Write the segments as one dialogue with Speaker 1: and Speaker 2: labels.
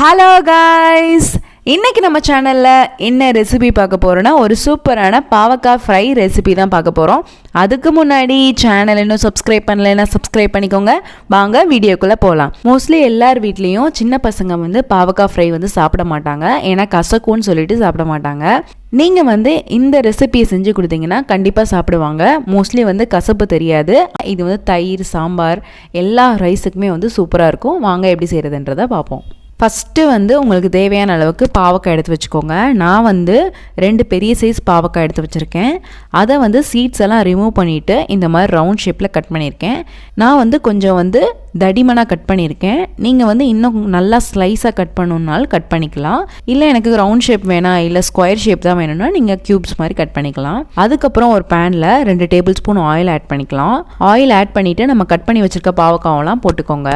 Speaker 1: Hello guys, இன்றைக்கி நம்ம சேனலில் என்ன ரெசிபி பார்க்க போகிறோன்னா ஒரு சூப்பரான பாவக்காய் ஃப்ரை ரெசிபி தான் பார்க்க போகிறோம். அதுக்கு முன்னாடி சேனல் இன்னும் சப்ஸ்கிரைப் பண்ணலைன்னா சப்ஸ்கிரைப் பண்ணிக்கோங்க. வாங்க வீடியோக்குள்ளே போகலாம். மோஸ்ட்லி எல்லார் வீட்லேயும் சின்ன பசங்க பாவக்காய் ஃப்ரை சாப்பிட மாட்டாங்க, ஏன்னா கசக்குன்னு சொல்லிட்டு சாப்பிட மாட்டாங்க. நீங்கள் இந்த ரெசிபியை செஞ்சு கொடுத்தீங்கன்னா கண்டிப்பாக சாப்பிடுவாங்க. மோஸ்ட்லி கசப்பு தெரியாது. இது தயிர், சாம்பார் எல்லா ரைஸுக்குமே சூப்பராக இருக்கும். வாங்க எப்படி செய்கிறதுன்றதை பார்ப்போம். ஃபஸ்ட்டு உங்களுக்கு தேவையான அளவுக்கு பாவக்காய் எடுத்து வச்சுக்கோங்க. நான் 2 பெரிய சைஸ் பாவக்காய் எடுத்து வச்சுருக்கேன். அதை சீட்ஸ் எல்லாம் ரிமூவ் பண்ணிவிட்டு இந்த மாதிரி ரவுண்ட் ஷேப்பில் கட் பண்ணியிருக்கேன். நான் கொஞ்சம் தடிமனாக கட் பண்ணியிருக்கேன். நீங்கள் இன்னும் நல்லா ஸ்லைஸாக கட் பண்ணணுன்னாலும் கட் பண்ணிக்கலாம். இல்லை எனக்கு ரவுண்ட் ஷேப் வேணாம், இல்லை ஸ்கொயர் ஷேப் தான் வேணும்னா நீங்கள் க்யூப்ஸ் மாதிரி கட் பண்ணிக்கலாம். அதுக்கப்புறம் ஒரு பேனில் 2 டேபிள் ஸ்பூன் ஆயில் ஆட் பண்ணிக்கலாம். ஆயில் ஆட் பண்ணிவிட்டு நம்ம கட் பண்ணி வச்சுருக்க பாவக்காயெல்லாம் போட்டுக்கோங்க.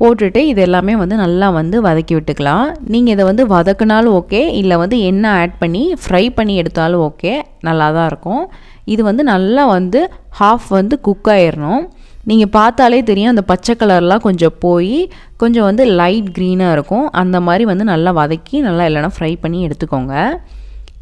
Speaker 1: போட்டுட்டு இது எல்லாமே நல்லா வதக்கி விட்டுக்கலாம். நீங்கள் இதை வதக்குனாலும் ஓகே, இல்லை எண்ணெய் ஆட் பண்ணி ஃப்ரை பண்ணி எடுத்தாலும் ஓகே, நல்லா தான் இருக்கும். இது நல்லா ஹாஃப் குக் ஆயிடணும். நீங்கள் பார்த்தாலே தெரியும், அந்த பச்சை கலர்லாம் கொஞ்சம் போய் கொஞ்சம் லைட் க்ரீனாக இருக்கும். அந்த மாதிரி நல்லா வதக்கி நல்லா இல்லைனா ஃப்ரை பண்ணி எடுத்துக்கோங்க.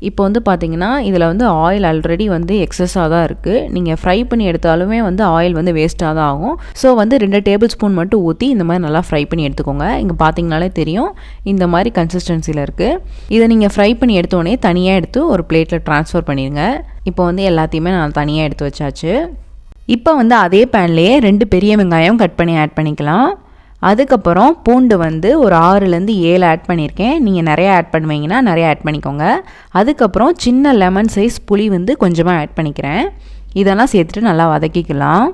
Speaker 1: இப்போ பார்த்தீங்கன்னா இதில் ஆயில் ஆல்ரெடி எக்ஸஸாக தான் இருக்குது. நீங்கள் ஃப்ரை பண்ணி எடுத்தாலுமே ஆயில் வேஸ்ட்டாக தான் ஆகும். ஸோ 2 டேபிள் ஸ்பூன் மட்டும் ஊற்றி இந்த மாதிரி நல்லா ஃப்ரை பண்ணி எடுத்துக்கோங்க. இங்கே பார்த்தீங்கனாலே தெரியும், இந்த மாதிரி கன்சிஸ்டன்சியில் இருக்குது. இதை நீங்கள் ஃப்ரை பண்ணி எடுத்தோடனே தனியாக எடுத்து ஒரு பிளேட்டில் ட்ரான்ஸ்ஃபர் பண்ணிடுங்க. இப்போ எல்லாத்தையுமே நான் தனியாக எடுத்து வச்சாச்சு. இப்போ அதே பேன்லேயே 2 பெரிய வெங்காயம் கட் பண்ணி ஆட் பண்ணிக்கலாம். அதுக்கப்புறம் பூண்டு ஒரு 6லேருந்து 7 ஆட் பண்ணியிருக்கேன். நீங்கள் நிறையா ஆட் பண்ணுவீங்கன்னா நிறையா ஆட் பண்ணிக்கோங்க. அதுக்கப்புறம் சின்ன லெமன் சைஸ் புளி கொஞ்சமாக ஆட் பண்ணிக்கிறேன். இதெல்லாம் சேர்த்துட்டு நல்லா வதக்கிக்கலாம்.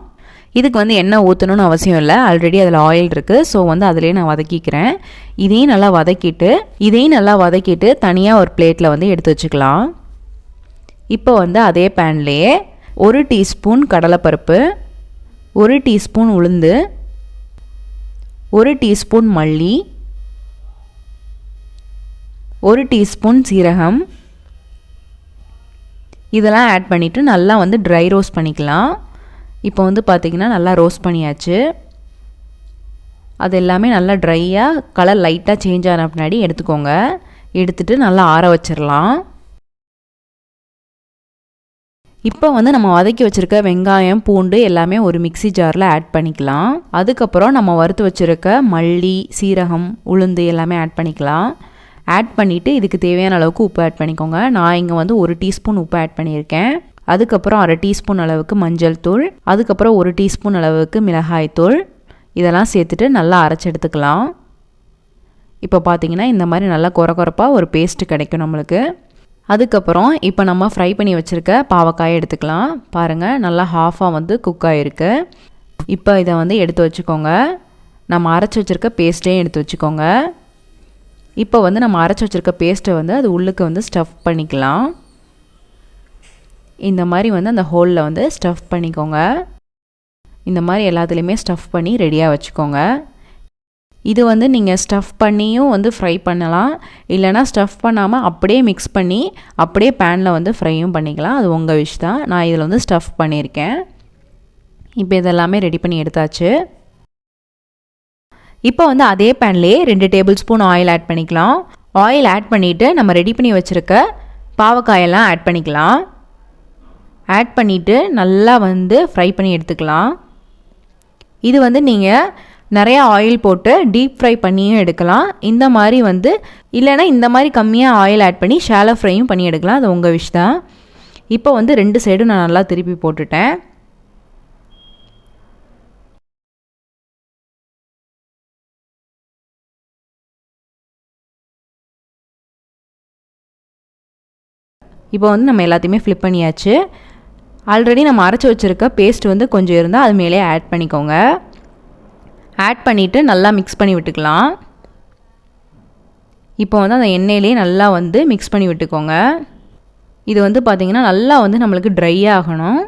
Speaker 1: இதுக்கு எண்ணெய் ஊற்றணும்னு அவசியம் இல்லை, ஆல்ரெடி அதில் ஆயில் இருக்குது. ஸோ அதிலே நான் வதக்கிக்கிறேன். இதையும் நல்லா வதக்கிட்டு தனியாக ஒரு பிளேட்டில் எடுத்து வச்சுக்கலாம். இப்போ அதே பேன்லேயே 1 டீஸ்பூன் கடலைப்பருப்பு, 1 டீஸ்பூன் உளுந்து, 1 டீஸ்பூன் மல்லி, 1 டீஸ்பூன் சீரகம் இதெல்லாம் ஆட் பண்ணிவிட்டு நல்லா ட்ரை ரோஸ்ட் பண்ணிக்கலாம். இப்போ பார்த்திங்கன்னா நல்லா ரோஸ்ட் பண்ணியாச்சு. அது எல்லாமே நல்லா ட்ரையாக கலர் லைட்டாக சேஞ்ச் ஆன பின்னாடி எடுத்துக்கோங்க. எடுத்துகிட்டு நல்லா ஆற வச்சிடலாம். இப்போ நம்ம வதக்கி வச்சுருக்க வெங்காயம், பூண்டு எல்லாமே ஒரு மிக்சி ஜாரில் ஆட் பண்ணிக்கலாம். அதுக்கப்புறம் நம்ம வறுத்து வச்சுருக்க மல்லி, சீரகம், உளுந்து எல்லாமே ஆட் பண்ணிக்கலாம். ஆட் பண்ணிவிட்டு இதுக்கு தேவையான அளவுக்கு உப்பு ஆட் பண்ணிக்கோங்க. நான் இங்கே 1 டீஸ்பூன் உப்பு ஆட் பண்ணியிருக்கேன். அதுக்கப்புறம் 1/2 டீஸ்பூன் அளவுக்கு மஞ்சள் தூள், அதுக்கப்புறம் 1 டீஸ்பூன் அளவுக்கு மிளகாய் தூள் இதெல்லாம் சேர்த்துட்டு நல்லா அரைச்சி எடுத்துக்கலாம். இப்போ பார்த்தீங்கன்னா இந்த மாதிரி நல்லா கொரப்பாக ஒரு பேஸ்ட்டு கிடைக்கும் நம்மளுக்கு. அதுக்கப்புறம் இப்போ நம்ம ஃப்ரை பண்ணி வச்சுருக்க பாவக்காயை எடுத்துக்கலாம். பாருங்கள், நல்லா ஹாஃபாக குக் ஆகிருக்கு. இப்போ இதை எடுத்து வச்சுக்கோங்க. நம்ம அரைச்சி வச்சுருக்க பேஸ்ட்டையும் எடுத்து வச்சுக்கோங்க. இப்போ நம்ம அரைச்சி வச்சுருக்க பேஸ்ட்டை அது உள்ளுக்கு ஸ்டஃப் பண்ணிக்கலாம். இந்த மாதிரி அந்த ஹோலில் ஸ்டஃப் பண்ணிக்கோங்க. இந்த மாதிரி எல்லாத்துலேயுமே ஸ்டஃப் பண்ணி ரெடியாக வச்சுக்கோங்க. இது நீங்கள் ஸ்டஃப் பண்ணியும் ஃப்ரை பண்ணலாம், இல்லைனா ஸ்டஃப் பண்ணாமல் அப்படியே மிக்ஸ் பண்ணி அப்படியே பேனில் ஃப்ரையும் பண்ணிக்கலாம். அது உங்கள் விஷ் தான். நான் இதில் ஸ்டஃப் பண்ணியிருக்கேன். இப்போ இதெல்லாமே ரெடி பண்ணி எடுத்தாச்சு. இப்போ அதே பேன்லேயே 2 டேபிள் ஸ்பூன் ஆயில் ஆட் பண்ணிக்கலாம். ஆயில் ஆட் பண்ணிவிட்டு நம்ம ரெடி பண்ணி வச்சுருக்க பாவக்காயெல்லாம் ஆட் பண்ணிக்கலாம். ஆட் பண்ணிவிட்டு நல்லா ஃப்ரை பண்ணி எடுத்துக்கலாம். இது நீங்கள் நிறையா ஆயில் போட்டு டீப் ஃப்ரை பண்ணியும் எடுக்கலாம். இந்த மாதிரி இல்லைனா இந்த மாதிரி கம்மியாக ஆயில் ஆட் பண்ணி ஷாலோ ஃப்ரையும் பண்ணி எடுக்கலாம். அது உங்கள் விஷ் தான். இப்போ 2 சைடும் நான் நல்லா திருப்பி போட்டுட்டேன். இப்போ நம்ம எல்லாத்தையுமே ஃப்ளிப் பண்ணியாச்சு. ஆல்ரெடி நம்ம அரைச்சி வச்சுருக்க பேஸ்ட் கொஞ்சம் இருந்தால் அது மேலே ஆட் பண்ணிக்கோங்க. ஆட் பண்ணிவிட்டு நல்லா மிக்ஸ் பண்ணி விட்டுக்கலாம். இப்போ அந்த எண்ணெயிலே நல்லா மிக்ஸ் பண்ணி விட்டுக்கோங்க. இது பார்த்திங்கன்னா நல்லா நம்மளுக்கு ட்ரை ஆகணும்.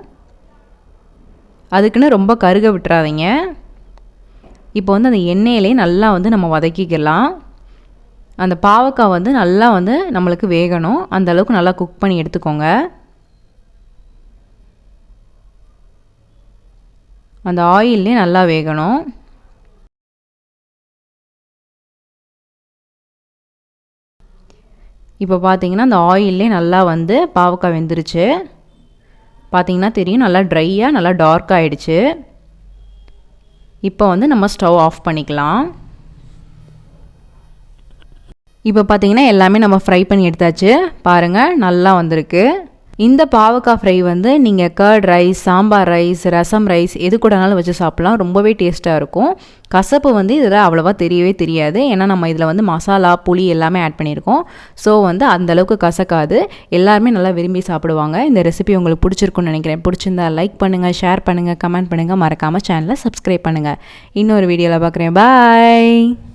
Speaker 1: அதுக்குன்னு ரொம்ப கருக விட்டுறாதீங்க. இப்போ அந்த எண்ணெயிலே நல்லா நம்ம வதக்கிக்கலாம். அந்த பாவக்காய் நல்லா நம்மளுக்கு வேகணும். அந்த அளவுக்கு நல்லா குக் பண்ணி எடுத்துக்கோங்க. அந்த ஆயிலே நல்லா வேகணும். இப்போ பார்த்தீங்கன்னா அந்த ஆயிலே நல்லா வந்து பாவக்காய் வெந்துருச்சு. பார்த்தீங்கன்னா தெரியும், நல்லா ட்ரையாக நல்லா டார்க் ஆகிடுச்சு. இப்போ வந்து நம்ம ஸ்டவ் ஆஃப் பண்ணிக்கலாம். இப்போ பார்த்தீங்கன்னா எல்லாமே நம்ம ஃப்ரை பண்ணி எடுத்தாச்சு. பாருங்கள் நல்லா வந்திருக்கு. இந்த பாவக்காய் ஃப்ரை வந்து நீங்கள் கர்ட் ரைஸ், சாம்பார் ரைஸ், ரசம் ரைஸ் எது கூடனாலும் வச்சு சாப்பிட்லாம். ரொம்பவே டேஸ்ட்டாக இருக்கும். கசப்பு வந்து இதில் அவ்வளோவா தெரியவே தெரியாது. ஏன்னா நம்ம இதில் வந்து மசாலா, புளி எல்லாமே ஆட் பண்ணியிருக்கோம். ஸோ வந்து அந்தளவுக்கு கசக்காது. எல்லாருமே நல்லா விரும்பி சாப்பிடுவாங்க. இந்த ரெசிபி உங்களுக்கு பிடிச்சிருக்குன்னு நினைக்கிறேன். பிடிச்சிருந்தா லைக் பண்ணுங்கள், ஷேர் பண்ணுங்கள், கமெண்ட் பண்ணுங்கள். மறக்காமல் சேனலை சப்ஸ்கிரைப் பண்ணுங்கள். இன்னொரு வீடியோவில் பார்க்குறேன். பாய்.